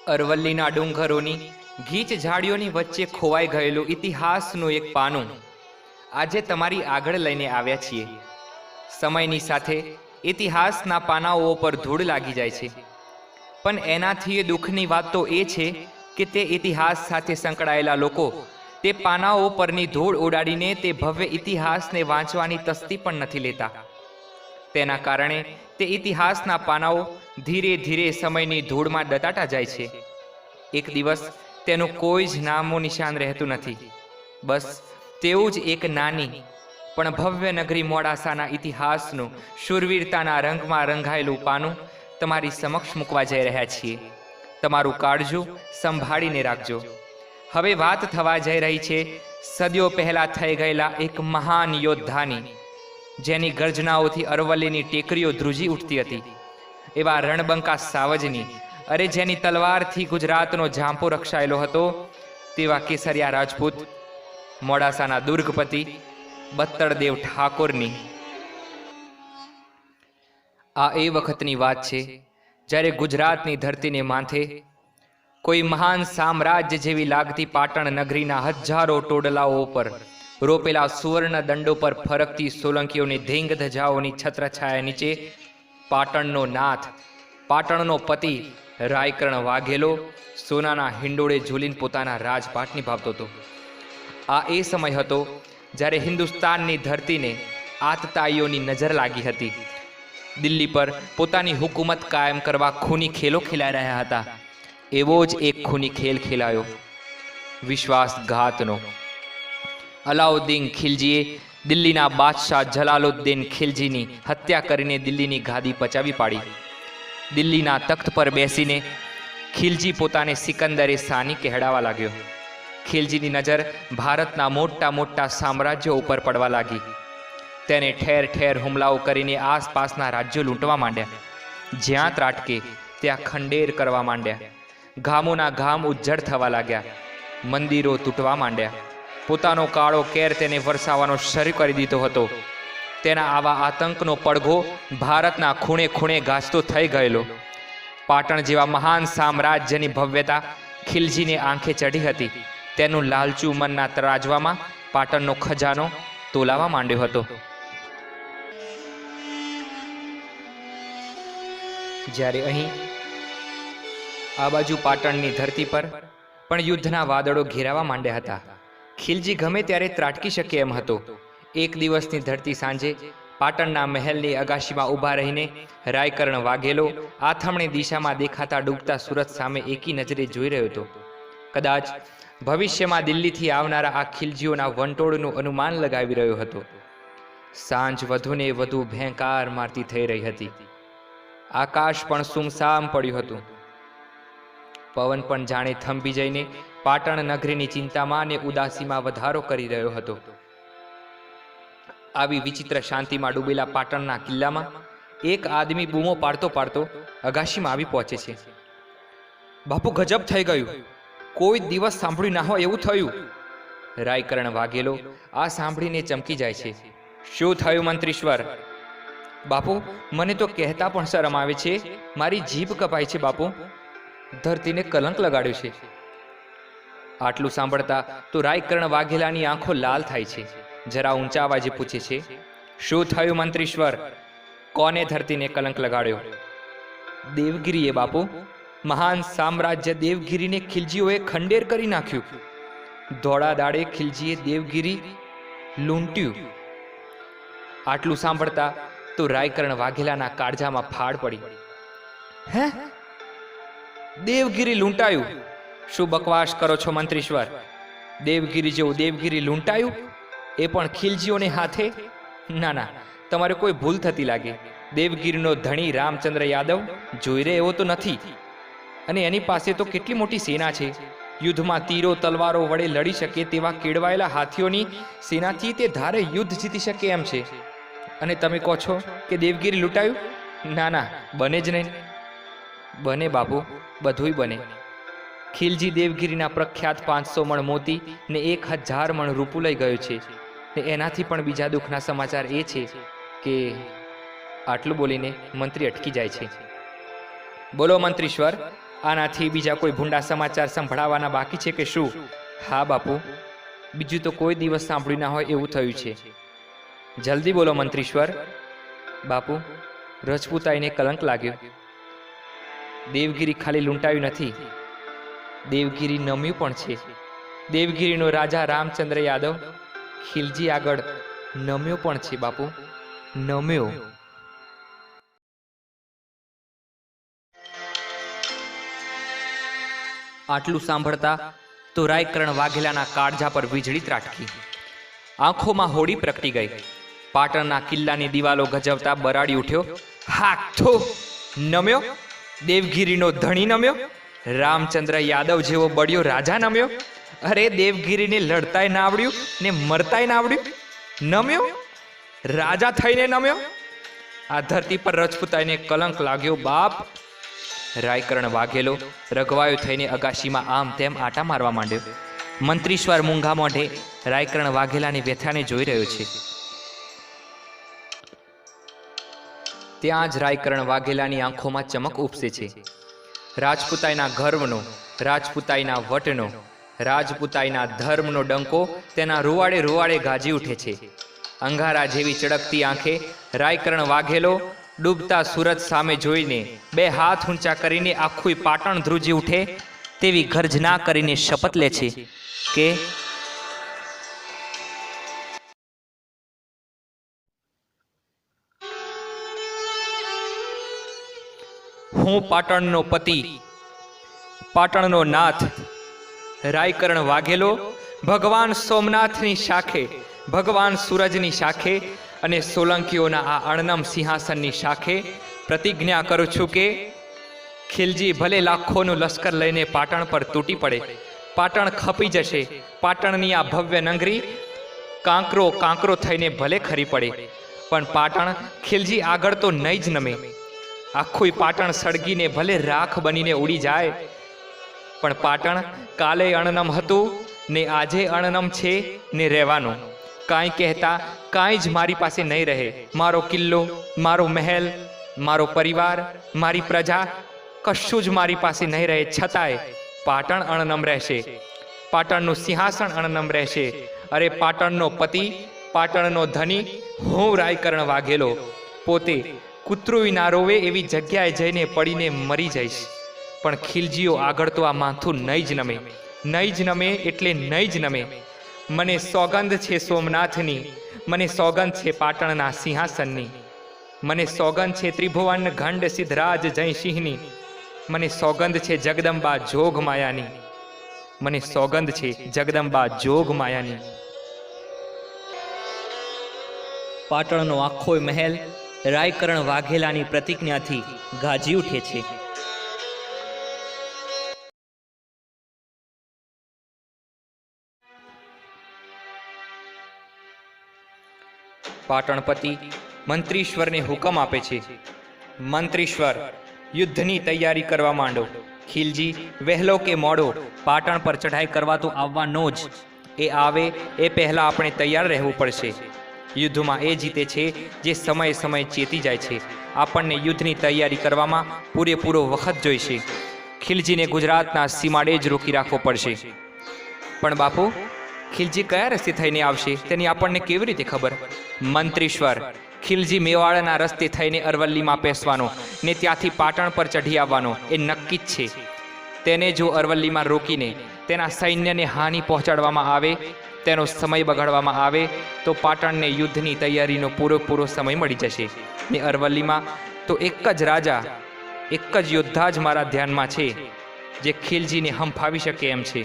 અરવલ્લીના ડુંગરોની ગીચ ઝાડીઓની વચ્ચે ખોવાઈ ગયેલું ઇતિહાસનું એક પાનું આજે તમારી આગળ લઈને આવ્યા છીએ। સમયની સાથે ઇતિહાસના પાનાઓ પર ધૂળ લાગી જાય છે, પણ એનાથી દુઃખની વાત તો એ છે કે તે ઇતિહાસ સાથે સંકળાયેલા લોકો તે પાનાઓ પરની ધૂળ ઉડાડીને તે ભવ્ય ઇતિહાસને વાંચવાની તસ્દી પણ નથી લેતા। તેના કારણે તે ઇતિહાસના પાનાઓ ધીરે ધીરે સમયની ધૂળમાં દટાતા જાય છે। એક દિવસ તેનું કોઈ જ નામો નિશાન રહેતું નથી। બસ તેવું જ એક નાની પણ ભવ્ય નગરી મોડાસાના ઇતિહાસનું શૂરવીરતાના રંગમાં રંગાયેલું પાનું તમારી સમક્ષ મૂકવા જઈ રહ્યા છીએ। તમારું કાળજું સંભાળીને રાખજો। હવે વાત થવા જઈ રહી છે સદીઓ પહેલા થઈ ગયેલા એક મહાન યોદ્ધાની, જેની ગર્જનાઓથી અરવલ્લીની ટેકરીઓ ધ્રુજી ઉઠતી હતી, એવા રણબંકા સાવજની, અરે જેની તલવારથી ગુજરાતનો ઝાંપો રક્ષાયેલો હતો, તેવા કેસરિયા રાજપૂત મોડાસાના દુર્ગપતિ બત્તળદેવ ઠાકોરની। આ એ વખતની વાત છે જ્યારે ગુજરાતની ધરતીને માથે કોઈ મહાન સામ્રાજ્ય જેવી લાગતી પાટણ નગરીના હજારો ટોડલાઓ પર રોપેલા સુવર્ણ દંડો પર ફરકતી સોલંકીઓની ધીંગ ધજાઓની છત્રછાયા નીચે પાટણનો નાથ, પાટણનો પતિ રાયકર્ણ વાઘેલો સોનાના હિંડોળે ઝૂલીને પોતાના રાજપાટ નિભાવતો હતો। આ એ સમય હતો જ્યારે હિન્દુસ્તાનની ધરતીને આતતાઈઓની નજર લાગી હતી। દિલ્હી પર પોતાની હુકુમત કાયમ કરવા ખૂની ખેલો ખેલાઈ રહ્યા હતા। એવો જ એક ખૂની ખેલ ખેલાયો, વિશ્વાસઘાતનો। અલાઉદ્દીન ખિલજીએ દિલ્હીના બાદશાહ જલાલુદ્દીન ખિલજીની હત્યા કરીને દિલ્હીની ગાદી પચાવી પાડી। દિલ્હીના તખ્ત પર બેસીને ખિલજી પોતાને સિકંદરે સાની કહેડાવા લાગ્યો। ખિલજીની નજર ભારતના મોટા મોટા સામ્રાજ્યો ઉપર પડવા લાગી। તેને ઠેર ઠેર હુમલાઓ કરીને આસપાસના રાજ્યો લૂંટવા માંડ્યા। જ્યાં ત્રાટકે ત્યાં ખંડેર કરવા માંડ્યા। ગામોના ગામ ઉજ્જડ થવા લાગ્યા, મંદિરો તૂટવા માંડ્યા। પોતાનો કાળો કેર તેને વરસાવવાનો શરૂ કરી દીધો હતો। તેના આવા આતંકનો પડઘો ભારતના ખૂણે ખૂણે ગાજતો થઈ ગયેલો। પાટણ જેવા મહાન સામ્રાજ્યની ભવ્યતા ખિલજીને આંખે ચઢી હતી। તેનું લાલચુ મનના તરાજવામાં પાટણનો ખજાનો તોલાવા માંડ્યો હતો। જ્યારે અહીં આ બાજુ પાટણની ધરતી પર પણ યુદ્ધના વાદળો ઘેરાવા માંડ્યા હતા। ખિલજી ગમે ત્યારે ત્રાટકી શકે એમ હતો। એક દિવસની ધરતી સાંજે પાટણના મહેલની અગાશીમાં ઊભા રહીને રાયકર્ણ વાઘેલો આથમણી દિશામાં દેખાતા ડૂબતા સૂરજ સામે એકી નજરે જોઈ રહ્યો હતો। કદાચ ભવિષ્યમાં દિલ્હીથી આવનારા આ ખિલજીઓના વંટોળનું અનુમાન લગાવી રહ્યો હતો। સાંજ વધુને વધુ ભેંકાર મારતી થઈ રહી હતી। આકાશ પણ સુમસામ પડ્યું હતું। પવન પણ જાણે થંભી જઈને પાટણ નગરીની ચિંતામાં અને ઉદાસીમાં વધારો કરી રહ્યો હતો। આવી વિચિત્ર શાંતિમાં ડૂબેલા પાટણના કિલ્લામાં એક આદમી બૂમો પાડતો પાડતો અગાશીમાં આવી પહોંચે છે। બાપુ, ગજબ થઈ ગયું, કોઈ દિવસ સાંભળ્યું ના હોય એવું થયું। રાયકર્ણ વાઘેલો આ સાંભળીને ચમકી જાય છે। શું થયું મંત્રીશ્વર? બાપુ, મને તો કહેતા પણ શરમ આવે છે, મારી જીભ કપાય છે બાપુ, ધરતીને કલંક લગાડ્યો છે। આટલું સાંભળતા તો રાયકર્ણ વાઘેલાની આંખો લાલ થાય છે। જરા ઊંચા અવાજે પૂછે છે, શું થયું મંત્રીશ્વર? કોને ધરતીને કલંક લગાડ્યો? દેવગીરીએ બાપુ, મહાન સામ્રાજ્ય દેવગીરીને ખિલજીઓએ ખંડેર કરી નાખ્યું। ધોળા દાડે ખિલજીએ દેવગીરી લૂંટ્યું। આટલું સાંભળતા તો રાયકર્ણ વાઘેલાના કાળજામાં ફાડ પડી। હે? દેવગીરી લૂંટાયું? શું બકવાસ કરો છો મંત્રીશ્વર? દેવગીરી જેવું દેવગીરી લૂંટાયું, એ પણ ખિલજીઓને હાથે? ના ના, તમારે કોઈ ભૂલ થતી લાગે। દેવગીરીનો ધણી રામચંદ્ર યાદવ જોઈ રહે એવો તો નથી, અને એની પાસે તો કેટલી મોટી સેના છે। યુદ્ધમાં તીરો તલવારો વડે લડી શકે તેવા કેળવાયેલા હાથીઓની સેનાથી તે ધારે યુદ્ધ જીતી શકે એમ છે, અને તમે કહો છો કે દેવગીરી લૂંટાયું? ના ના, બને જ નહીં। બને બાપુ, બધુંય બને। ખિલજી દેવગીરીના પ્રખ્યાત 500 મણ મોતી ને 1000 મણ રૂપું લઈ ગયો છે, ને એનાથી પણ બીજા દુઃખના સમાચાર એ છે કે… આટલું બોલીને મંત્રી અટકી જાય છે। બોલો મંત્રીશ્વર, આનાથી બીજા કોઈ ભૂંડા સમાચાર સંભળાવવાના બાકી છે કે શું? હા બાપુ, બીજું તો કોઈ દિવસ સાંભળ્યું ના હોય એવું થયું છે. જલ્દી બોલો મંત્રીશ્વર. બાપુ, રજપૂતાઈને કલંક લાગ્યો. દેવગીરી ખાલી લૂંટાયું નથી, દેવગીરી નમ્યું પણ છે. દેવગીરીનો રાજા રામચંદ્ર યાદવ ખીલજી આગળ નમ્યો પણ છે બાપુ, નમ્યો. આટલું સાંભળતા તો રાયકરણ વાઘેલાના કાળજા પર વીજળી ત્રાટકી. આંખોમાં હોડી પ્રગટી ગઈ. પાટણના કિલ્લાની દિવાલો ગજવતા બરાડી ઉઠ્યો. હાથો નમ્યો, દેવગીરીનો ધણી નમ્યો, રામચંદ્ર યાદવ જેવો બળ્યો રાજા નમ્યો. અરે દેવગીરીને લડતાય ના આવડ્યું ને મરતાય ના આવડ્યું, નમ્યો, રાજા થઈને નમ્યો. આ ધરતી પર રજપૂતાઈને કલંક લાગ્યો બાપ. રાયકરણ વાઘેલો રઘવાયો થઈને અગાશીમાં આમ તેમ આટા મારવા માંડ્યો. મંત્રીશ્વર મૂંઘા મોઢે રાયકરણ વાઘેલાની વ્યથાને જોઈ રહ્યો છે. ત્યાં જ રાયકરણ વાઘેલાની આંખોમાં ચમક ઉપસે છે. રાજપૂતાઈના ગર્વનો, રાજપૂતાઈના વટનો, રાજપૂતાઈના ધર્મનો ડંકો તેના રૂવાડે રૂવાડે ગાજી ઉઠે છે. અંગારા જેવી ચળકતી આંખે રાયકરણ વાઘેલો ડૂબતા સૂરજ સામે જોઈને બે હાથ ઊંચા કરીને આખું પાટણ ધ્રુજી ઉઠે તેવી ગર્જના કરીને શપથ લે છે કે હું પાટણનો પતિ, પાટણનો નાથ રાયકરણ વાઘેલો ભગવાન સોમનાથની શાખે, ભગવાન સૂરજની શાખે અને સોલંકીઓના આ અણનમ સિંહાસનની શાખે પ્રતિજ્ઞા કરું છું કે ખિલજી ભલે લાખોનું લશ્કર લઈને પાટણ પર તૂટી પડે, પાટણ ખપી જશે, પાટણની આ ભવ્ય નગરી કાંકરો કાંકરો થઈને ભલે ખરી પડે, પણ પાટણ ખિલજી આગળ તો નહીં જ નમે. આખું પાટણ સળગીને ભલે રાખ બનીને ઉડી જાય, પણ પાટણ કાલે અણનમ હતું ને આજે અણનમ છે ને રહેવાનું. કાંઈ કહેતા કાંઈ જ મારી પાસે નહીં રહે. મારો કિલ્લો, મારો મહેલ, મારો પરિવાર, મારી પ્રજા કશું જ મારી પાસે નહીં રહે. છતાંય પાટણ અણનમ રહેશે, પાટણનું સિંહાસન અણનમ રહેશે. અરે પાટણનો પતિ, પાટણનો ધની હું રાયકરણ વાઘેલો પોતે કૂતરું ના રોવે એવી જગ્યાએ જઈને પડીને મરી જઈશ, પણ ખિલજીઓ આગળ તો આ માથું નહીં જ નમે, નહીં જ નમે એટલે નહીં જ નમે. મને સોગંદ છે સોમનાથની, મને સોગંદ છે પાટણના સિંહાસનની, મને સોગંદ છે ત્રિભુવન ગંડ સિદ્ધરાજ જયસિંહની, મને સોગંદ છે જગદંબા જોગ માયાની, મને સોગંદ છે જગદંબા જોગ માયાની. પાટણનો આખો મહેલ રાયકરણ વાઘેલાની પ્રતિજ્ઞાથી ગાજી ઉઠે છે. પાટણપતિ મંત્રીશ્વરને હુકમ આપે છે, મંત્રીશ્વર યુદ્ધની તૈયારી કરવા માંડો. ખિલજી વહેલો કે મોડો પાટણ પર ચઢાઈ કરવા તો આવવાનો જ. એ આવે એ પહેલાં આપણે તૈયાર રહેવું પડશે. યુદ્ધમાં એ જીતે છે જે સમયે સમયે ચેતી જાય છે. આપણને યુદ્ધની તૈયારી કરવામાં પૂરેપૂરો વખત જોઈશે. ખિલજીને ગુજરાતના સીમાડે જ રોકી રાખવો પડશે. પણ બાપુ, ખિલજી કયા રસ્તે થઈને આવશે તેની આપણને કેવી રીતે ખબર? મંત્રીશ્વર, ખિલજી મેવાડના રસ્તે થઈને અરવલ્લીમાં પેસવાનો ને ત્યાંથી પાટણ પર ચઢી આવવાનો એ નક્કી જ છે. તેને જો અરવલ્લીમાં રોકીને તેના સૈન્યને હાનિ પહોંચાડવામાં આવે, તેનો સમય બગાડવામાં આવે તો પાટણને યુદ્ધની તૈયારીનો પૂરેપૂરો સમય મળી જશે. ને અરવલ્લીમાં તો એક જ રાજા, એક જ યોદ્ધા જ મારા ધ્યાનમાં છે જે ખિલજીને હંફાવી શકે એમ છે.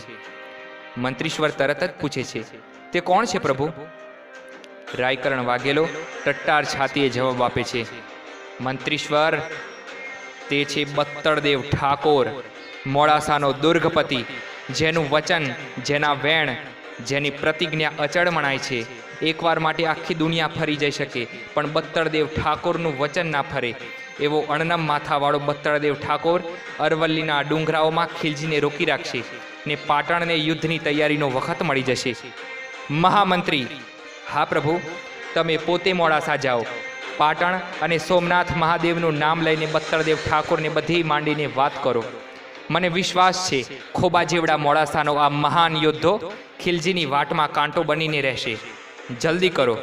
મંત્રીશ્વર તરત જ પૂછે છે, તે કોણ છે પ્રભુ? રાયકરણ વાઘેલો ટટ્ટાર છાતીએ જવાબ આપે છે, મંત્રીશ્વર, તે છે બત્તળદેવ ઠાકોર, મોડાસાનો દુર્ગપતિ, જેનું વચન, જેના વેણ, જેની પ્રતિજ્ઞા અચળ મણાય છે. એકવાર માટે આખી દુનિયા ફરી જઈ શકે, પણ બત્તળદેવ ઠાકોરનું વચન ના ફરે એવો અણનમ માથાવાળો બત્તળદેવ ઠાકોર અરવલ્લીના ડુંગરાઓમાં ખિલજીને રોકી રાખશે ને પાટણને યુદ્ધની તૈયારીનો વખત મળી જશે. મહામંત્રી, હા પ્રભુ, તમે પોતે મોડાસા જાઓ. પાટણ અને સોમનાથ મહાદેવનું નામ લઈને બત્તળદેવ ઠાકોરને બધી માંડીને વાત કરો. મને વિશ્વાસ છે ખોબા જેવડા મોડાસાનો આ મહાન યોદ્ધો ખિલજીની વાટમાં કાંટો બનીને રહેશે. જલ્દી કરો,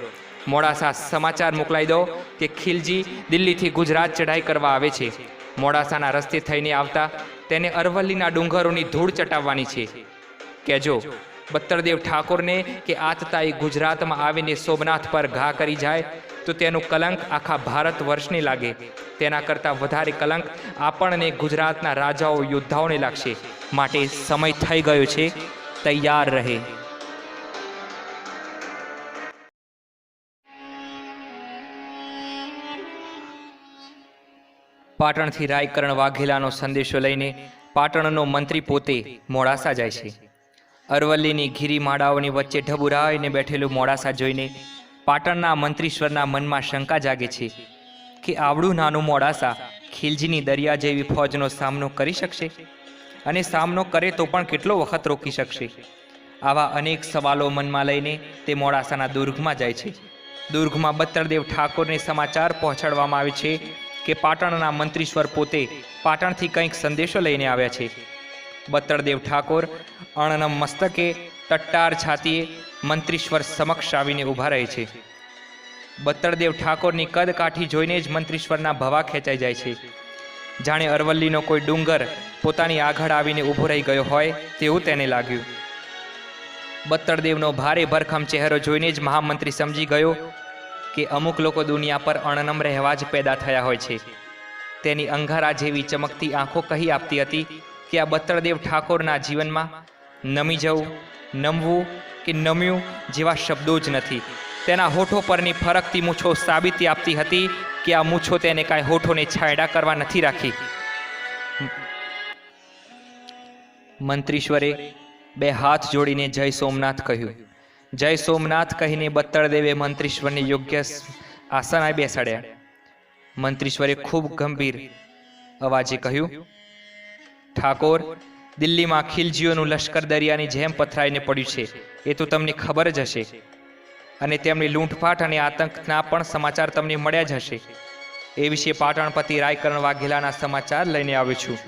મોડાસા સમાચાર મોકલાઈ દો કે ખિલજી દિલ્હીથી ગુજરાત ચઢાઈ કરવા આવે છે. મોડાસાના રસ્તે થઈને આવતા તેને અરવલ્લીના ડુંગરોની ધૂળ ચટાવવાની છે. કહેજો બત્તરદેવ ઠાકોરને કે આતતાઈ ગુજરાતમાં આવીને સોમનાથ પર ઘા કરી જાય તો તેનું કલંક આખા ભારત વર્ષને લાગે. તેના કરતાં વધારે કલંક આપણને ગુજરાતના રાજાઓ યોદ્ધાઓને લાગશે. માટે સમય થઈ ગયો છે, તૈયાર રહે. પાટણથી રાયકરણ વાઘેલાનો સંદેશો લઈને પાટણનો મંત્રી પોતે મોડાસા જાય છે. અરવલ્લીની ગિરિમાળાઓની વચ્ચે ઢબુરાઈને બેઠેલું મોડાસા જોઈને પાટણના મંત્રીશ્વરના મનમાં શંકા જાગે છે કે આવડું નાનું મોડાસા ખિલજીની દરિયા જેવી ફોજનો સામનો કરી શકશે, અને સામનો કરે તો પણ કેટલો વખત રોકી શકશે. આવા અનેક સવાલો મનમાં લઈને તે મોડાસાના દુર્ગમાં જાય છે. દુર્ગમાં બત્તરદેવ ઠાકોરને સમાચાર પહોંચાડવામાં આવે છે કે પાટણના મંત્રીશ્વર પોતે પાટણથી કંઈક સંદેશો લઈને આવ્યા છે. બત્તરદેવ ઠાકોર અણનમ મસ્તકે ટટ્ટાર છાતીએ મંત્રીશ્વર સમક્ષ આવીને ઊભા રહે છે. બત્તરદેવ ઠાકોરની કદ કાઠી જોઈને જ મંત્રીશ્વરના ભવા ખેંચાઈ જાય છે. જાણે અરવલ્લીનો કોઈ ડુંગર પોતાની આગળ આવીને ઊભો રહી ગયો હોય તેવું તેને લાગ્યું. બત્તરદેવનો ભારે ભરખમ ચહેરો જોઈને જ મહામંત્રી સમજી ગયો કે અમુક લોકો દુનિયા પર અણનમ રહેવા જ પેદા થયા હોય છે. તેની અંગારા જેવી ચમકતી આંખો કહી આપતી હતી કે આ બત્તરદેવ ઠાકોરના જીવનમાં નમી જવું, નમવું કે નમ્યું જેવા શબ્દો જ નથી. તેના હોઠો પરની ફરકતી મૂછો સાબિતી આપતી હતી કે આ મૂછો તેને કાંઈ હોઠોને છાંયડા કરવા નથી રાખી. મંત્રીશ્વરે બે હાથ જોડીને જય સોમનાથ કહ્યું. જય સોમનાથ કહીને બત્તરદેવે મંત્રીશ્વરને યોગ્ય આસને બેસાડ્યા. મંત્રીશ્વરે ખૂબ ગંભીર અવાજે કહ્યું, ઠાકોર, દિલ્હીમાં ખિલજીઓનું લશ્કર દરિયાની જેમ પથરાઈને પડ્યું છે, એ તો તમને ખબર જ હશે, અને તેમની લૂંટફાટ અને આતંકના પણ સમાચાર તમને મળ્યા જ હશે. એ વિશે પાટણપતિ રાયકરણ વાઘેલાના સમાચાર લઈને આવ્યો છું.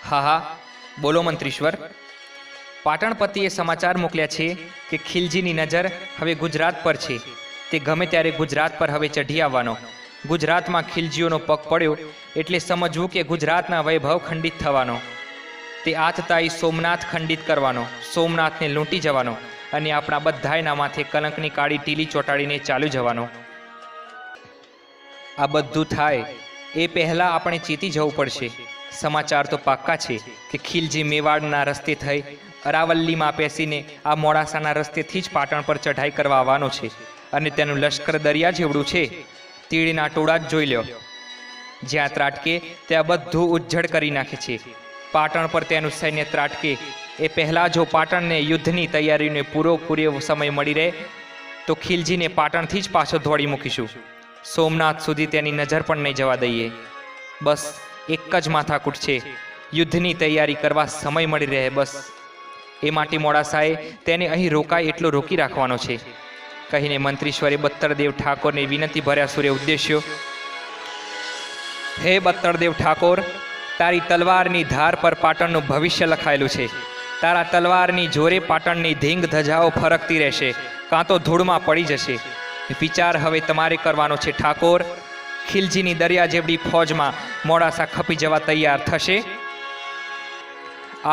હા હા, બોલો મંત્રીશ્વર. પાટણપતિએ સમાચાર મોકલ્યા છે કે ખિલજીની નજર હવે ગુજરાત પર છે. તે ગમે ત્યારે ગુજરાત પર હવે ચઢી આવવાનો. ગુજરાતમાં ખિલજીઓનો પગ પડ્યો એટલે સમજવું કે ગુજરાતના વૈભવ ખંડિત થવાનો. તે આતતાઈ સોમનાથ ખંડિત કરવાનો, સોમનાથને લૂંટી જવાનો, અને આપણા બધાયના માથે કલંકની કાળી ટીલી ચોંટાડીને ચાલુ જવાનો. આ બધું થાય એ પહેલાં આપણે ચેતી જવું પડશે. સમાચાર તો પાક્કા છે કે ખિલજી મેવાડના રસ્તે થઈ અરાવલ્લીમાં પેસીને આ મોડાસાના રસ્તેથી જ પાટણ પર ચઢાઈ કરવા આવવાનો છે, અને તેનું લશ્કર દરિયા જેવડું છે. તીડના ટોળા જ જોઈ લ્યો. જ્યાં ત્રાટકે ત્યાં બધું ઉજ્જડ કરી નાખે છે. પાટણ પર તેનું સૈન્ય ત્રાટકે એ પહેલાં જો પાટણને યુદ્ધની તૈયારીને પૂરેપૂરો સમય મળી રહે તો ખિલજીને પાટણથી જ પાછો દોડી મૂકીશું. સોમનાથ સુધી તેની નજર પણ નહીં જવા દઈએ. બસ એક જ માથાકૂટ છે, યુદ્ધની તૈયારી કરવા સમય મળી રહે બસ. એ માટે મોડાસાએ તેને અહીં રોકાય એટલો રોકી રાખવાનો છે, કહીને મંત્રીશ્વરે બત્તરદેવ ઠાકોરને વિનંતી ભર્યા સુરે ઉદ્દેશ્યો. હે બત્તરદેવ ઠાકોર, તારી તલવારની ધાર પર પાટણનું ભવિષ્ય લખાયેલું છે. તારા તલવારની જોરે પાટણની ધીંગ ધજાઓ ફરકતી રહેશે, કાં તો ધૂળમાં પડી જશે. વિચાર હવે તમારે કરવાનો છે ઠાકોર. ખિલજીની દરિયા જેવડી ફોજમાં મોડાસા ખપી જવા તૈયાર થશે?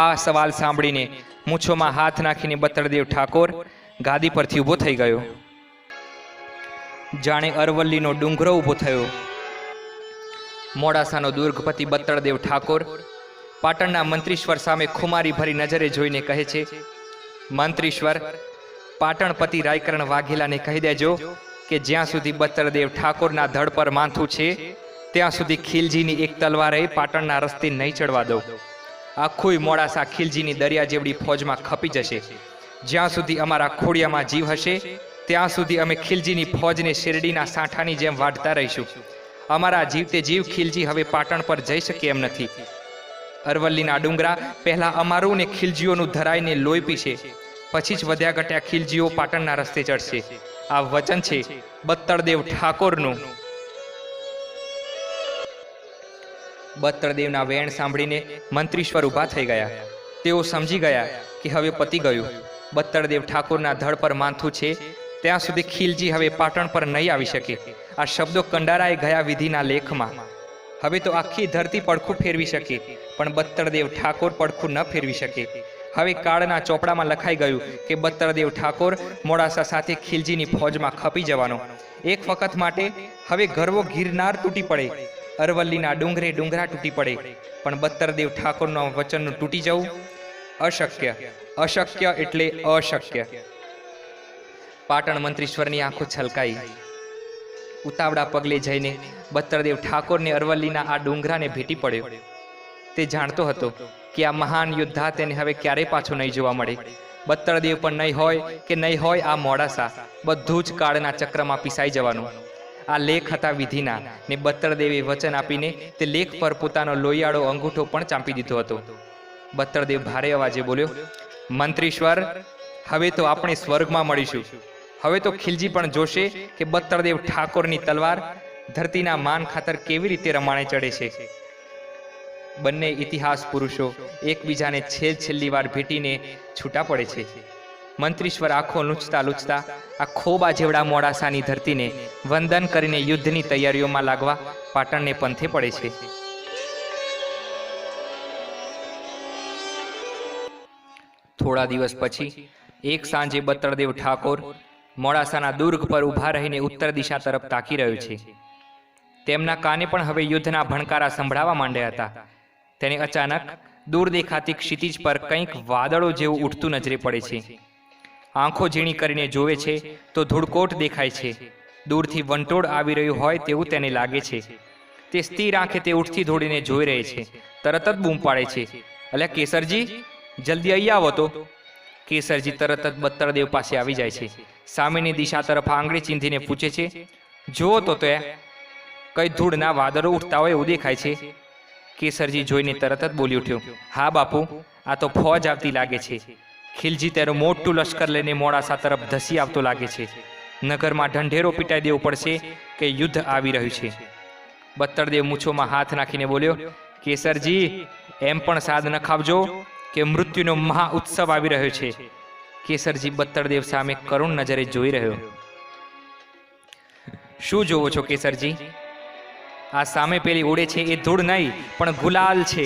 આ સવાલ સાંભળીને મૂછોમાં હાથ નાખીને બત્તરદેવ ઠાકોર ગાદી પરથી ઊભો થઈ ગયો. જાણે અરવલ્લીનો ડુંગરો ઊભો થયો. મોડાસાનો દુર્ગપતિ બત્તરદેવ ઠાકોર પાટણના મંત્રીશ્વર સામે ખુમારી ભરી નજરે જોઈને કહે છે, મંત્રીશ્વર, પાટણપતિ રાયકરણ વાઘેલાને કહી દેજો કે જ્યાં સુધી બત્તરદેવ ઠાકોરના ધડ પર માથું છે ત્યાં સુધી ખિલજીની એક તલવારે પાટણના રસ્તે નહીં ચડવા દો. આખું મોડાસા ખિલજીની દરિયા જેવડી ફોજમાં ખપી જશે. જ્યાં સુધી અમારા ખોડિયામાં જીવ હશે ત્યાં સુધી અમે ખિલજીની ફોજને શેરડીના સાંઠાની જેમ વાઢતા રહીશું. અમારા જીવતે જીવ ખિલજી હવે પાટણ પર જઈ શકે એમ નથી. અરવલ્લીના ડુંગરા પહેલાં અમારું ને ખિલજીઓનું ધરાઈને લોહી પીશે, પછી જ વધ્યા ઘટ્યા ખિલજીઓ પાટણના રસ્તે ચડશે. આ વચન છે બત્તરદેવ ઠાકોરનું. બત્તરદેવના વેણ સાંભળીને મંત્રીશ્વર ઊભા થઈ ગયા. તેઓ સમજી ગયા કે હવે પતી ગયું. બત્તરદેવ ઠાકોરના ધડ પર માથું છે ત્યાં સુધી ખીલજી હવે પાટણ પર નહીં આવી શકે. આ શબ્દો કંડારાએ ગયા વિધિના લેખમાં. હવે તો આખી ધરતી પડખું ફેરવી શકે, પણ બત્તરદેવ ઠાકોર પડખું ન ફેરવી શકે. હવે કાળના ચોપડામાં લખાઈ ગયું કે બત્તરદેવ ઠાકોર મોડાસા સાથે ખીલજીની ફોજમાં ખપી જવાનો. એક વખત માટે હવે ગરવો ગિરનાર તૂટી પડે, અરવલ્લીના ડુંગરે ડુંગરા તૂટી પડે, પણ બત્તરદેવ ઠાકોરનું વચનનું તૂટી જવું અશક્ય. અશક્ય એટલે અશક્ય. પાટણ મંત્રીશ્વરની આંખો છલકાઈ. ઉતાવળા પગલે જઈને બત્તરદેવ ઠાકોરને અરવલ્લીના આ ડુંગરાને ભેટી પડ્યો. તે જાણતો હતો કે આ મહાન યોદ્ધા તેને હવે ક્યારેય પાછો નહીં જોવા મળે. બત્તરદેવ પણ નહીં હોય કે નહીં હોય આ મોડાસા, બધું જ કાળના ચક્રમાં પીસાઈ જવાનું. આ લેખ હતા વિધિના, ને બત્તરદેવે વચન આપીને તે લેખ પર પોતાનો લોહિયાળો અંગૂઠો પણ ચાંપી દીધો હતો. બત્તરદેવ ભારે અવાજે બોલ્યો, મંત્રીશ્વર, હવે તો આપણે સ્વર્ગમાં મળીશું. હવે તો ખીલજી પણ જોશે કે બત્તરદેવ ઠાકોરની તલવાર ધરતીના માન ખાતર કેવી રીતે રમાણે ચડે છે. બંને ઇતિહાસ પુરુષો એકબીજાને છેલ્લી વાર ભેટીને છૂટા પડે છે. મંત્રીશ્વર આંખો લૂંચતા લૂંચતા આ ખોબા જેવડા મોડાસાની ધરતીને વંદન કરીને યુદ્ધની તૈયારીઓમાં લાગવા પાટણને પંથે પડે છે. થોડા દિવસ પછી એક સાંજે બત્તરદેવ ઠાકોર મોડાસાના દુર્ગ પર ઊભા રહીને ઉત્તર દિશા તરફ તાકી રહ્યો છે. તેમના કાને પણ હવે યુદ્ધના ભણકારા સંભળાવા માંડ્યા હતા. તેને અચાનક દૂર દેખાતી ક્ષિતિજ પર કંઈક વાદળો જેવું ઉઠતું નજરે પડે છે. આંખો ઝીણી કરીને જોવે છે તો ધૂળકોટ દેખાય છે. દૂરથી વંટોળ આવી રહ્યું હોય તેવું તેને લાગે છે. તે સ્થિર આંખે તે ઉઠતી દોડીને જોઈ રહે છે. તરત જ બૂમ પાડે છે, અલ્યા કેસરજી, જલ્દી અહીં આવો તો. કેસરજી તરત જ બત્તરદેવ પાસે આવી જાય છે. સામેની દિશા તરફ આંગળી ચીંધીને પૂછે છે, જુઓ તો તે કઈ ધૂળના વાદળો ઉઠતા હોય એવું દેખાય છે. કેસરજી જોઈને તરત જ બોલી ઉઠ્યો, હા બાપુ, આ તો ફોજ આવતી લાગે છે. ખીલજી તેનું મોટું લશ્કર લઈને મોડાસા તરફ ધસી આવતો લાગે છે. નગરમાં ઢંઢેરો પીટાઈ દેવો પડશે કે યુદ્ધ આવી રહ્યું છે. બત્તરદેવ મૂછોમાં હાથ નાખીને બોલ્યો, કેસરજી, એમ પણ સાદ ન ખાવજો કે મૃત્યુનો મહા ઉત્સવ આવી રહ્યો છે. કેસરજી બત્તરદેવ સામે કરુણ નજરે જોઈ રહ્યો. શું જોવો છો કેસરજી? આ સામે પેલી ઉડે છે એ ધૂળ નહીં પણ ગુલાલ છે.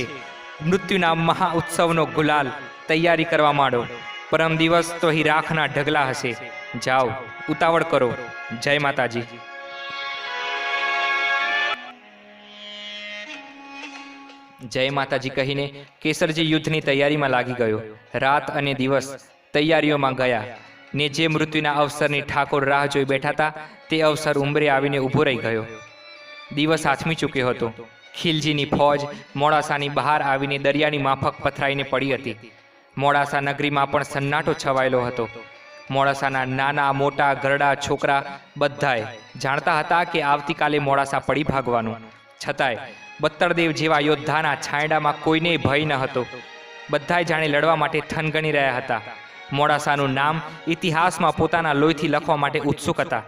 મૃત્યુના મહા ઉત્સવનો ગુલાલ. તૈયારી કરવા માંડો. પરમ દિવસ તો અહીં રાખના ઢગલા હશે. જાઓ, ઉતાવળ કરો. જય માતાજી. જય માતાજી કહીને કેસરજી યુદ્ધની તૈયારીમાં લાગી ગયો. રાત અને દિવસ તૈયારીઓમાં ગયા ને જે મૃત્યુના અવસરની ઠાકોર રાહ જોઈ બેઠા હતા તે અવસર ઉંબરે આવીને ઊભો રહી ગયો. દિવસ આથમી ચૂક્યો હતો. ખીલજીની ફોજ મોડાસાની બહાર આવીને દરિયાની માફક પથરાઈને પડી હતી. મોડાસા નગરીમાં પણ સન્નાટો છવાયેલો હતો. મોડાસાના નાના મોટા ગરડા છોકરા બધાએ જાણતા હતા કે આવતીકાલે મોડાસા પડી ભાગવાનું. છતાંય બત્તરદેવ જેવા યોદ્ધાના છાંયડામાં કોઈને ભય ન હતો. બધાય જાણે લડવા માટે થનગણી રહ્યા હતા. મોડાસાનું નામ ઇતિહાસમાં પોતાના લોહીથી લખવા માટે ઉત્સુક હતા.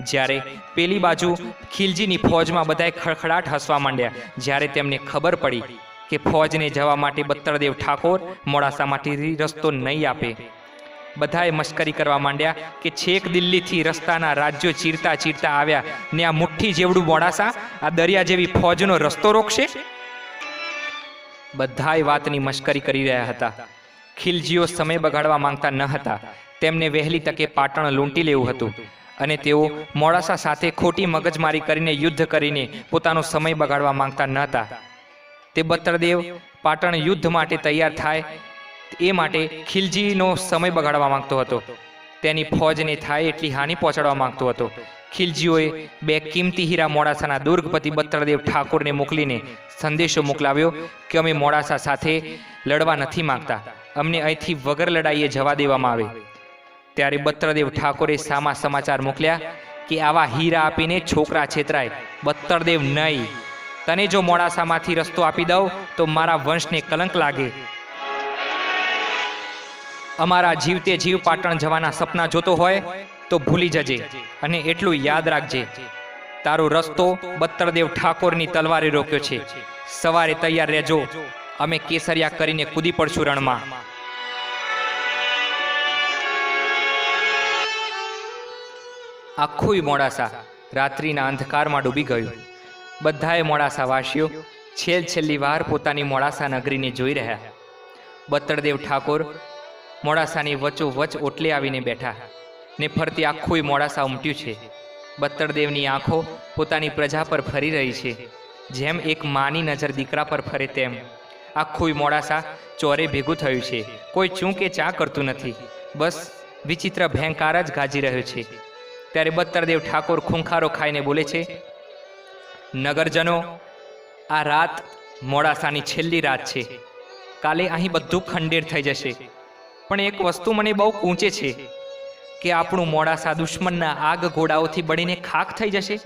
જ્યારે પેલી બાજુ ખીલજીની ફોજમાં બધાએ ખડખડાટ હસવા માંડ્યા જ્યારે તેમને ખબર પડી કે ફોજને જવા માટે બત્તરદેવ ઠાકોર મોડાસામાંથી રસ્તો નહીં આપે. બધાએ મશ્કરી કરવા માંડ્યા કે છેક દિલ્હીથી રસ્તાના રાજ્યો ચીરતા ચીરતા આવ્યા ને આ મુઠ્ઠી જેવડું મોડાસા આ દરિયા જેવી ફોજનો રસ્તો રોકશે. બધાએ વાતની મશ્કરી કરી રહ્યા હતા. ખીલજીઓ સમય બગાડવા માંગતા ન હતા. તેમને વહેલી તકે પાટણ લૂંટી લેવું હતું અને તેઓ મોડાસા સાથે ખોટી મગજમારી કરીને યુદ્ધ કરીને પોતાનો સમય બગાડવા માંગતા ન હતા. તે બત્તરદેવ પાટણ યુદ્ધ માટે તૈયાર થાય એ માટે ખીલજીનો સમય બગાડવા માંગતો હતો. તેની ફોજને થાય એટલી હાનિ પહોંચાડવા માંગતો હતો. ખીલજીઓએ બે કિંમતી હીરા મોડાસાના દુર્ગપતિ બત્તરદેવ ઠાકોરને મોકલીને સંદેશો મોકલાવ્યો કે અમે મોડાસા સાથે લડવા નથી માંગતા, અમને અહીંથી વગર લડાઈએ જવા દેવામાં આવે. ત્યારે બત્તરદેવ ઠાકોરે સામા સમાચાર મોકલ્યા કે આવા હીરા આપીને છોકરા છેતરાય. બત્તરદેવ નહીં, તને જો મોડાસામાંથી રસ્તો આપી દઉં તો મારા વંશને કલંક લાગે. અમારા જીવતે જીવ પાટણ જવાના સપના જોતો હોય તો ભૂલી જજે અને એટલું યાદ રાખજે તારો રસ્તો બત્તરદેવ ઠાકોરની તલવારે રોક્યો છે. સવારે તૈયાર રહેજો, અમે કેસરિયા કરીને કૂદી પડશું રણમાં. આખું મોડાસા રાત્રિના અંધકારમાં ડૂબી ગયું. બધાએ મોડાસાવાસીઓ છેલ્લી વાર પોતાની મોડાસા નગરીને જોઈ રહ્યા. બત્તરદેવ ઠાકોર મોડાસાની વચ્ચોવચ ઓટલે આવીને બેઠા ને ફરતી આખું મોડાસા ઉમટ્યું છે. બત્તરદેવની આંખો પોતાની પ્રજા પર ફરી રહી છે, જેમ એક માની નજર દીકરા પર ફરે તેમ. આખું મોડાસા ચોરે ભેગું થયું છે. કોઈ ચૂં કે ચા કરતું નથી, બસ વિચિત્ર ભયંકાર જ ગાજી રહ્યો છે. ત્યારે બત્તરદેવ ઠાકોર ખૂંખારો ખાઈને બોલે છે, નગરજનો, આ રાત મોડાસાની છેલ્લી રાત છે. કાલે અહીં બધું ખંડેર થઈ જશે. પણ એક વસ્તુ મને બહુ કૂંચે છે કે આપણું મોડાસા દુશ્મનના આગ ઘોડાઓથી બળીને ખાખ થઈ જશે.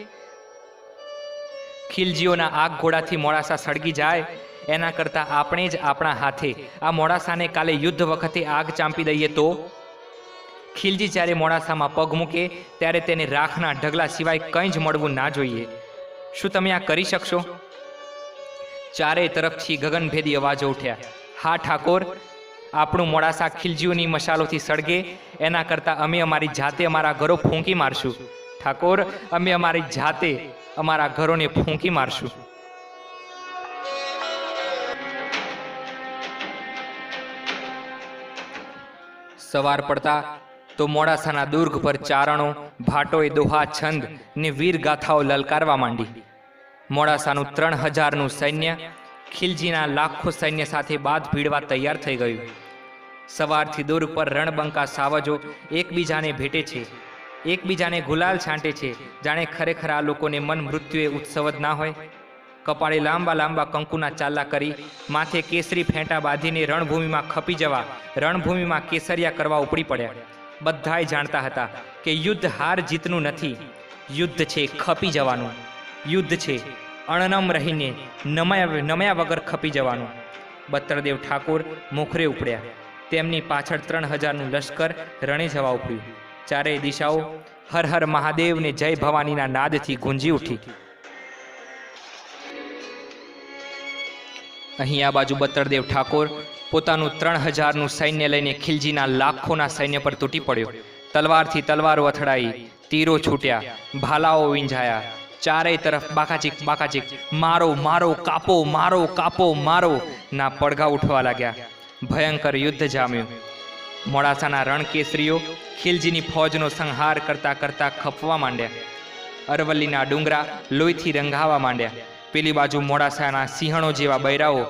ખિલજીઓના આગ ઘોડાથી મોડાસા સળગી જાય એના કરતાં આપણે જ આપણા હાથે આ મોડાસાને કાલે યુદ્ધ વખતે આગ ચાંપી દઈએ તો? ખિલજી જ્યારે મોડાસામાં પગ મૂકે ત્યારે તેને રાખના ઢગલા સિવાય કંઈ જ મળવું ના જોઈએ. શું તમે આ કરી શકશો? ચારે તરફથી ગગનભેદી અવાજો ઉઠ્યા. હા ઠાકોર, આપણું મોડાસા ખિલજીઓની મશાલોથી સળગે એના કરતાં અમે અમારી જાતે અમારા ઘરો ફૂંકી મારશું. ઠાકોર, અમે અમારી જાતે અમારા ઘરોને ફૂંકી મારશું. સવાર પડતા તો મોડાસાના દુર્ગ પર ચારણો, ભાટોએ દોહા છંદ ને વીર ગાથાઓ લલકારવા માંડી. મોડાસાનું 3000નું સૈન્ય ખિલજીના લાખો સૈન્ય સાથે બાદ ભીડવા તૈયાર થઈ ગયું. સવારથી દુર્ગ પર રણબંકા સાવજો એકબીજાને ભેટે છે, એકબીજાને ગુલાલ છાંટે છે, જાણે ખરેખર આ લોકોને મન મૃત્યુએ ઉત્સવ જ ના હોય. કપાળે લાંબા લાંબા કંકુના ચાલા કરી, માથે કેસરી ફેંટા બાંધીને રણભૂમિમાં ખપી જવા, રણભૂમિમાં કેસરિયા કરવા ઉપડી પડ્યા. બધાય જાણતા હતા કે યુદ્ધ હાર જીતનું નથી, યુદ્ધ છે ખપી જવાનું. યુદ્ધ છે અણનમ રહીને નમ્યા વગર ખપી જવાનું. બત્તરદેવ ઠાકોર મોખરે ઉપડ્યા. તેમની પાછળ 3000નું લશ્કર રણે જવા ઉપડ્યું. ચારેય દિશાઓ હર હર મહાદેવ ને જય ભવાનીના નાદથી ગુંજી ઉઠી. અહીં આ બાજુ બત્તરદેવ ઠાકોર પોતાનું 3000નું સૈન્ય લઈને ખિલજીના લાખોના સૈન્ય પર તૂટી પડ્યો. તલવારથી તલવારો અથડાઈ, તીરો છૂટ્યા, ભાલાઓ વીંઝાયા. ચારેય તરફ બાકાચીક બાકાચીક, મારો મારો, કાપો મારો, કાપો મારો ના પડઘા ઉઠવા લાગ્યા. ભયંકર યુદ્ધ જામ્યું. મોડાસાના રણકેસરીઓ ખિલજીની ફૌજનો સંહાર કરતા કરતા ખપવા માંડ્યા. અરવલ્લીના ડુંગરા લોહીથી રંગાવા માંડ્યા. પેલી બાજુ મોડાસાના સિંહણો જેવા બૈરાઓ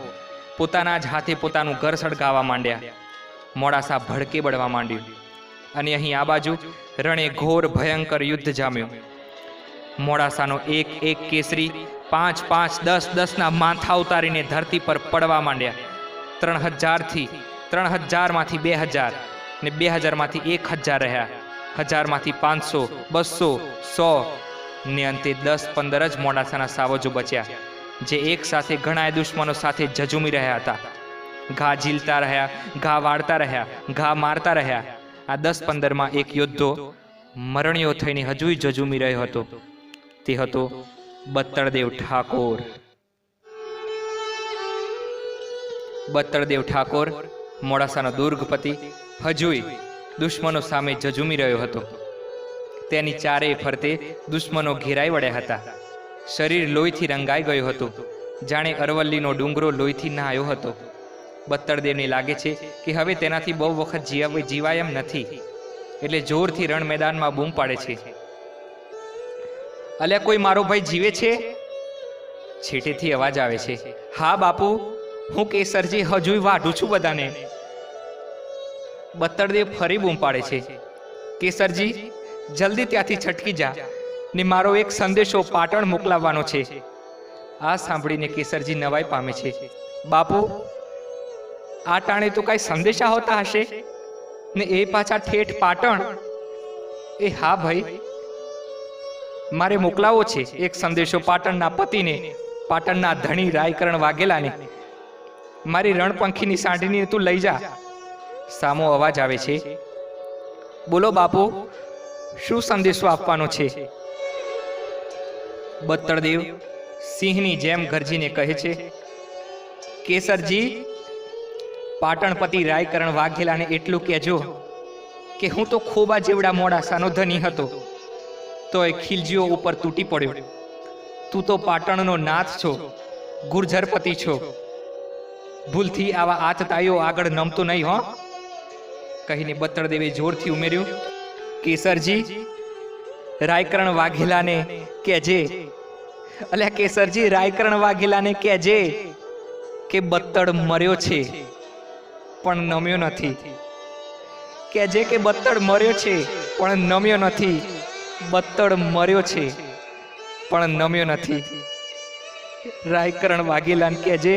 પોતાના જ હાથે પોતાનું ઘર સળગાવવા માંડ્યા. મોડાસા ભડકે બળવા માંડ્યું. અને અહીં આ બાજુ રણે ઘોર ભયંકર યુદ્ધ જામ્યું. મોડાસાનો એક એક કેસરી 5 5 10 10ના માથા ઉતારીને ધરતી પર પડવા માંડ્યા. 3000માંથી 2000 ને 2000માંથી 1000 રહ્યા. 1000માંથી 500, 200, 100 ને અંતે 10-15 જ મોડાસાના સાવજો બચ્યા, જે એક સાથે ઘણા દુશ્મનો સાથે ઝઝૂમી રહ્યા હતા. ઘા ઝીલતા રહ્યા, ઘા વાળતા રહ્યા, ઘા મારતા રહ્યા. આ 10-15માં એક યોદ્ધો મરણિયો થઈને હજુય ઝઝૂમી રહ્યો હતો. તે હતો બત્તરદેવ ઠાકોર. બત્તરદેવ ઠાકોર મોડાસાનો દુર્ગપતિ હજુય દુશ્મનો સામે ઝઝૂમી રહ્યો હતો. તેની ચારેય ફરતે દુશ્મનો ઘેરાઈ વળ્યા હતા. શરીર લોહીથી રંગાઈ ગયું હતું, જાણે અરવલ્લીનો ડુંગરો લોહીથી નહાયો હતો. બત્તરદેવને લાગે છે કે હવે તેનાથી બહુ વખત જીવાય એમ નથી, એટલે જોરથી રણ મેદાનમાં બૂમ પાડે છે, અલ્યા કોઈ મારો ભાઈ જીવે છે? છેટેથી અવાજ આવે છે, હા બાપુ, હું કેસરજી હજુય વાઢું છું બધાને. બત્તરદેવ ફરી બૂમ પાડે છે, કેસરજી જલ્દી ત્યાંથી છટકી જા ને મારો એક સંદેશો પાટણ મોકલાવવાનો છે. આ સાંભળીને કેસરજી નવાઈ પામે છે. બાપુ, આ ટાણે તો કાંઈ સંદેશા હોતા હશે ને એ પાછા ઠેઠ પાટણ? એ હા ભાઈ, મારે મોકલાવો છે એક સંદેશો પાટણના પતિને, પાટણના ધણી રાયકરણ વાઘેલાને. મારી રણપંખીની સાંઢીને તું લઈ જા. સામો અવાજ આવે છે, બોલો બાપુ, શું સંદેશો આપવાનો છે? બત્તળદેવ સિંહની જેમ ગરજીને કહે છે, કેસરજી, પાટણપતિ રાયકરણ વાઘેલાને એટલું કહેજો કે હું તો ખોબા જેવડા મોડાસાનો ધની હતો, તોય ખીલજીઓ ઉપર તૂટી પડ્યો. તું તો પાટણનો નાથ છો, ગુર્જરપતિ છો, ભૂલથી આવા આતતાઈઓ આગળ નમતો નહીં હો. કહીને બત્તળદેવે જોરથી ઉમેર્યું, કેસરજી, રાયકરણ વાઘેલાને કહેજે, અલ્યા કેસરજી, રાયકરણ વાઘેલાને કહેજે કે બત્તળ મર્યો છે પણ નમ્યો નથી. કહેજે કે બત્તળ મર્યો છે પણ નમ્યો નથી. બત્તળ મર્યો છે પણ નમ્યો નથી. રાયકરણ વાઘેલાને કહેજે,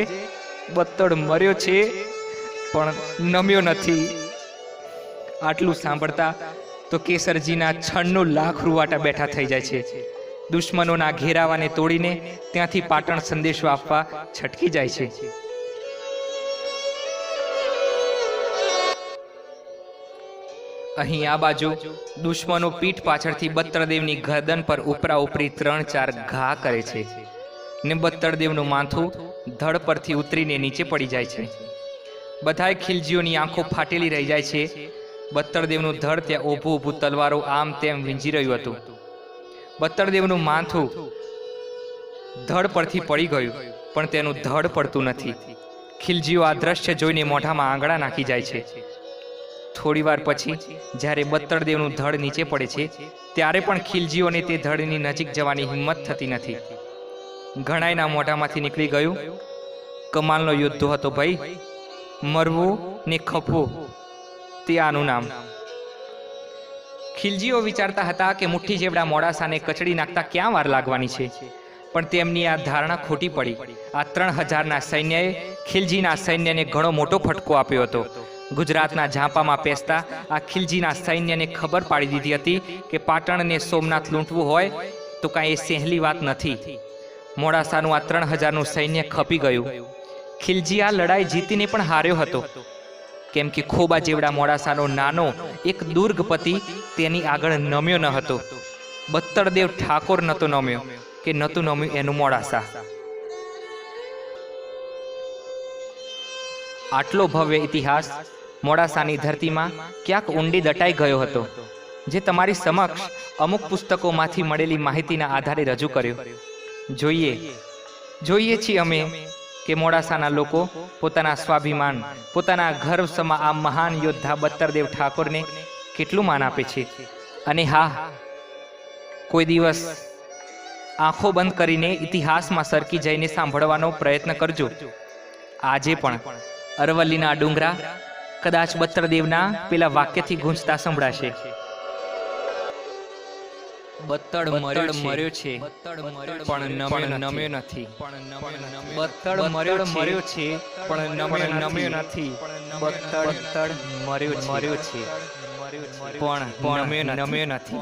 બત્તળ મર્યો છે પણ નમ્યો નથી. આટલું સાંભળતા તો કેસરજીના છણનું લાખ રૂવાટા બેઠા થઈ જાય છે. દુશ્મનોના ઘેરાવાને તોડીને ત્યાંથી પાટણ સંદેશો આપવા છટકી જાય છે. અહીં આ બાજુ દુશ્મનો પીઠ પાછળથી બત્તળદેવની ગરદન પર ઉપરા ઉપરી 3-4 ઘા કરે છે ને બત્તળદેવનું માથું ધડ પરથી ઉતરીને નીચે પડી જાય છે. બધાય ખિલજીઓની આંખો ફાટેલી રહી જાય છે. બત્તળદેવનું ધડ ત્યાં ઊભું ઊભું તલવારો આમ તેમ વીંજી રહ્યું હતું. બત્તળદેવનું માથું ધડ પરથી પડી ગયું, પણ તેનું ધડ પડતું નથી. ખિલજીઓ આ દ્રશ્ય જોઈને મોઢામાં આંગળા નાખી જાય છે. થોડીવાર પછી જ્યારે બત્તળદેવનું ધડ નીચે પડે છે, ત્યારે પણ ખિલજીઓને તે ધડની નજીક જવાની હિંમત થતી નથી. ઘણાયના મોઢામાંથી નીકળી ગયું, કમાલનો યોદ્ધો હતો ભાઈ, મરવું ને ખપવું તે આનું નામ. ખિલજીઓ વિચારતા હતા કે મુઠ્ઠી જેવડા મોડાસાને કચડી નાખતા ક્યાં વાર લાગવાની છે, પણ તેમની આ ધારણા ખોટી પડી. આ 3000ના સૈન્યએ ખિલજીના સૈન્યને ઘણો મોટો ફટકો આપ્યો હતો. ગુજરાતના ઝાંપામાં પેસતા આ ખિલજીના સૈન્યને ખબર પાડી દીધી હતી કે પાટણને સોમનાથ લૂંટવું હોય તો કાંઈ એ સહેલી વાત નથી. મોડાસાનું આ 3000નું સૈન્ય ખપી ગયું. ખિલજી આ લડાઈ જીતીને પણ હાર્યો હતો, કેમ કે ખોબા જેવડા મોડાસાનો નાનો એક દુર્ગપતિ તેની આગળ નમ્યો ન હતો. બત્તળદેવ ઠાકોર નતો નમ્યો કે નતું નમ્યું એનું મોડાસા. આટલો ભવ્ય ઇતિહાસ મોડાસાની ધરતીમાં ક્યાંક ઊંડી દટાઈ ગયો હતો, જે તમારી સમક્ષ અમુક પુસ્તકોમાંથી મળેલી માહિતીના આધારે રજૂ કર્યો. જોઈએ છીએ અમે કે મોડાસાના લોકો પોતાના સ્વાભિમાન, પોતાના ગર્વ સમા આ મહાન યોદ્ધા બત્તળદેવ ઠાકોરને કેટલું માન આપે છે. અને હા, કોઈ દિવસ આંખો બંધ કરીને ઇતિહાસમાં સરકી જઈને સાંભળવાનો પ્રયત્ન કરજો. આજે પણ અરવલ્લીના ડુંગરા કદાચ બત્તળદેવના પેલા વાક્યથી ગૂંજતા સંભળાશે. બત્તળ મર્યો છે પણ નમ્યો નથી. બત્તળ મર્યો છે પણ નમ્યો નથી. બત્તળ મર્યો છે પણ નમ્યો નથી.